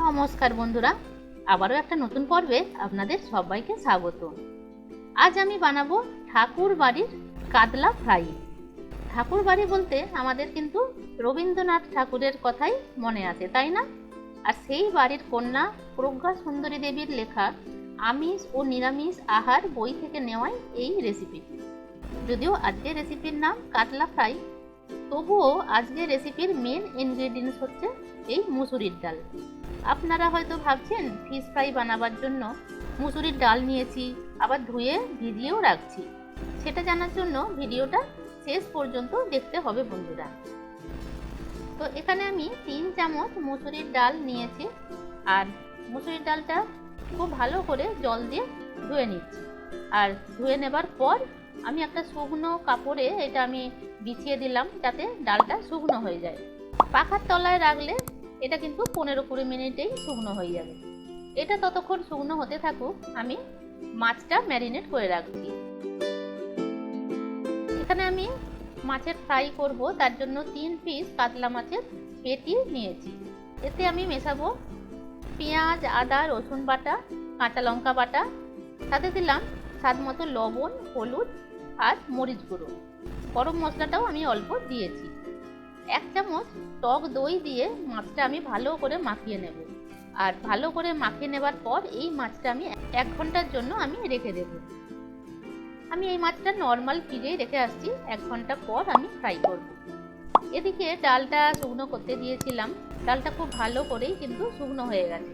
নমস্কার বন্ধুরা, আবারও একটা নতুন পর্বে আপনাদের সবাইকে স্বাগত। আজ আমি বানাবো ঠাকুর বাড়ির কাতলা ফ্রাই। ঠাকুর বাড়ি বলতে আমাদের কিন্তু রবীন্দ্রনাথ ঠাকুরের কথাই মনে আসে, তাই না? আর সেই বাড়ির কন্যা প্রজ্ঞা সুন্দরী দেবীর লেখা আমিষ ও নিরামিষ আহার বই থেকে নেওয়াই এই রেসিপি। যদিও আজকের রেসিপির নাম কাতলা ফ্রাই, তবুও আজকের রেসিপির মেন ইনগ্রেডিয়েন্টস হচ্ছে এই মুসুরির ডাল। আপনারা হয়তো ভাবছেন ফিশ ফ্রাই বানাবার জন্য মুসুরির ডাল নিয়েছি, আবার ধুয়ে ভিজিয়েও রাখছি। সেটা জানার জন্য ভিডিওটা শেষ পর্যন্ত দেখতে হবে বন্ধুরা। তো এখানে আমি 3 চামচ মুসুরির ডাল নিয়েছি, আর মুসুরির ডালটা খুব ভালো করে জল দিয়ে ধুয়ে নিচ্ছি। আর ধুয়ে নেবার পর আমি একটা শুকনো কাপড়ে এটা আমি বিছিয়ে দিলাম, যাতে ডালটা শুকনো হয়ে যায়। পাখার তলায় রাখলে এটা কিন্তু 15-20 মিনিটেই শুকনো হয়ে যাবে। এটা ততক্ষণ শুকনো হতে থাকুক, আমি মাছটা ম্যারিনেট করে রাখছি। এখানে আমি মাছের ফ্রাই করব, তার জন্য 3 পিস কাতলা মাছের পেটি নিয়েছি। এতে আমি মেশাবো পেঁয়াজ, আদা, রসুন বাটা, কাঁচা লঙ্কা বাটা, সাথে দিলাম স্বাদ মতো লবণ, হলুদ আর মরিচ গুঁড়ো। গরম মশলাটাও আমি অল্প দিয়েছি। 1 চামচ টক দই দিয়ে মাছটা আমি ভালো করে মাখিয়ে নেব। আর ভালো করে মাখিয়ে নেবার পর এই মাছটা আমি 1 ঘন্টার জন্য আমি রেখে দেব। আমি এই মাছটা নর্মাল ফ্রিজেই রেখে আসছি, 1 ঘন্টা পর আমি ফ্রাই করব। এদিকে ডালটা শুকনো করতে দিয়েছিলাম, ডালটা খুব ভালো করেই কিন্তু শুকনো হয়ে গেছে।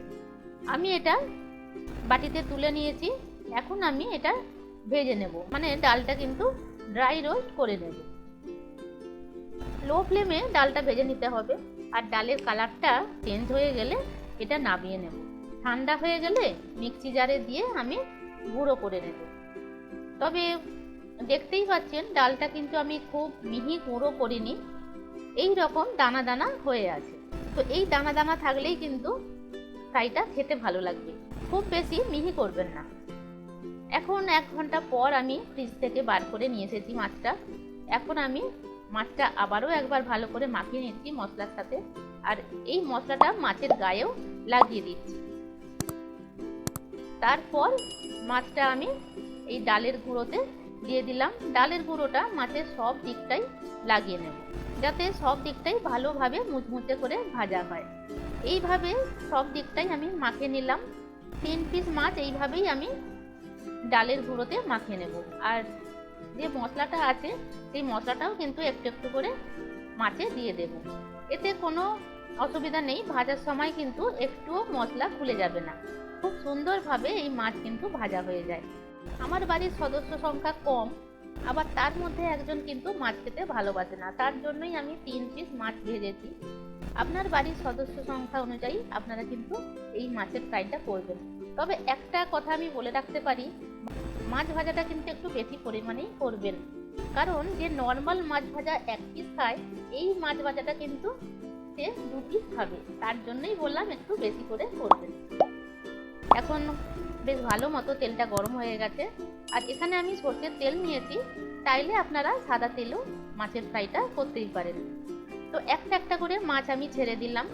আমি এটা বাটিতে তুলে নিয়েছি। এখন আমি এটা ভেজে নেব, মানে ডালটা কিন্তু ড্রাই রোস্ট করে নেব। লো ফ্লেমে ডালটা ভেজে নিতে হবে। আর ডালের কালারটা চেঞ্জ হয়ে গেলে এটা নামিয়ে নেব। ঠান্ডা হয়ে গেলে মিক্সি জারে দিয়ে আমি গুঁড়ো করে নেব। তবে দেখতেই পাচ্ছেন ডালটা কিন্তু আমি খুব মিহি গুঁড়ো করিনি, এই রকম দানা দানা হয়ে আছে। তো এই দানা দানা থাকলেই কিন্তু ফ্রাইটা খেতে ভালো লাগবে, খুব বেশি মিহি করবেন না। এখন 1 ঘন্টা পর আমি ফ্রিজ থেকে বার করে নিয়ে এসেছি মাছটা। এখন আমি মাছটা আবারও একবার ভালো করে মাখিয়ে নিচ্ছি মশলার সাথে। আর এই মশলাটা মাছের গায়েও লাগিয়ে দিচ্ছি। তারপর মাছটা আমি এই ডালের গুঁড়োতে দিয়ে দিলাম। ডালের গুঁড়োটা মাছের সব দিকটাই লাগিয়ে নেব, যাতে সব দিকটাই ভালোভাবে মুচমুচে করে ভাজা হয়। এইভাবে সব দিকটাই আমি মাখিয়ে নিলাম। 3 পিস মাছ এইভাবেই আমি ডালের গুঁড়োতে মাখিয়ে নেব। আর যে মশলাটা আছে সেই মশলাটাও কিন্তু একটু একটু করে মাছে দিয়ে দেব। এতে কোনো অসুবিধা নেই, ভাজার সময় কিন্তু একটুও মশলা খুলে যাবে না। খুব সুন্দরভাবে এই মাছ কিন্তু ভাজা হয়ে যায়। আমার বাড়ির সদস্য সংখ্যা কম, আবার তার মধ্যে একজন কিন্তু মাছ খেতে ভালোবাসে না, তার জন্যই আমি 3 পিস মাছ ভেজেছি। আপনার বাড়ির সদস্য সংখ্যা অনুযায়ী আপনারা কিন্তু এই মাছের ফ্রাইটা করবেন। তবে একটা কথা আমি বলে রাখতে পারি, মাছ ভাজাটা কিন্তু একটু বেশি পরিমাণেই করবেন, কারণ যে নর্মাল মাছ ভাজা 1 পিস খায়, এই মাছ ভাজাটা কিন্তু সে 2 পিস খাবে। তার জন্যই বললাম একটু বেশি করে করবেন। এখন বেশ ভালো মতো তেলটা গরম হয়ে গেছে। আর এখানে আমি সরষের তেল নিয়েছি, চাইলে আপনারা সাদা তেলও মাছের ফ্রাইটা করতেই পারেন। তো একটা একটা করে মাছ আমি ছেড়ে দিলাম।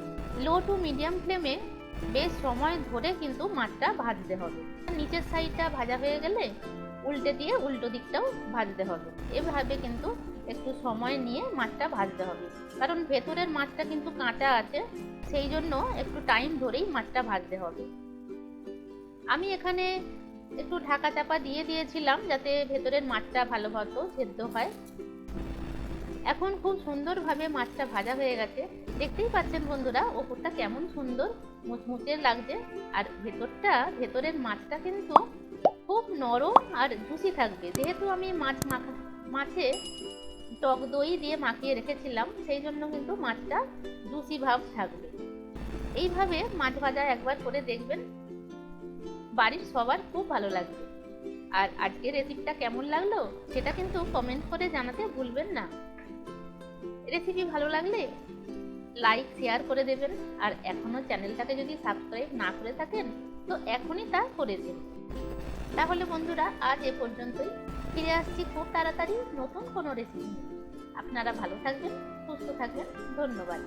লো টু মিডিয়াম ফ্লেমে বেশ সময় ধরে কিন্তু মাছটা ভাজতে হবে। নিচের সাইডটা ভাজা হয়ে গেলে উল্টে দিয়ে উল্টো দিকটাও ভাজতে হবে। এভাবে কিন্তু একটু সময় নিয়ে মাছটা ভাজতে হবে, কারণ ভেতরের মাছটা কিন্তু কাঁচা আছে, সেই জন্য একটু টাইম ধরেই মাছটা ভাজতে হবে। আমি এখানে একটু ঢাকা চাপা দিয়ে দিয়েছিলাম, যাতে ভেতরের মাছটা ভালো মতো সেদ্ধ হয়। এখন খুব সুন্দরভাবে মাছটা ভাজা হয়ে গেছে। দেখতেই পাচ্ছেন বন্ধুরা, ওপরটা কেমন সুন্দর মুচমুচে লাগছে। আর ভেতরের মাছটা কিন্তু খুব নরম আর জুসি থাকবে। যেহেতু আমি মাছে টক দই দিয়ে মাখিয়ে রেখেছিলাম, সেই জন্য কিন্তু মাছটা জুসি ভাব থাকবে। এইভাবে মাছ ভাজা একবার করে দেখবেন, বাড়ির সবার খুব ভালো লাগবে। আর আজকের রেসিপিটা কেমন লাগলো সেটা কিন্তু কমেন্ট করে জানাতে ভুলবেন না। রেসিপি ভালো লাগলে লাইক শেয়ার করে দেবেন। আর এখনো চ্যানেলটাকে যদি সাবস্ক্রাইব না করে থাকেন তো এখনই তা করে দিন। তাহলে বন্ধুরা আজ এ পর্যন্তই। ফিরে আসছি খুব তাড়াতাড়ি নতুন কোনো রেসিপি। আপনারা ভালো থাকবেন, সুস্থ থাকবেন। ধন্যবাদ।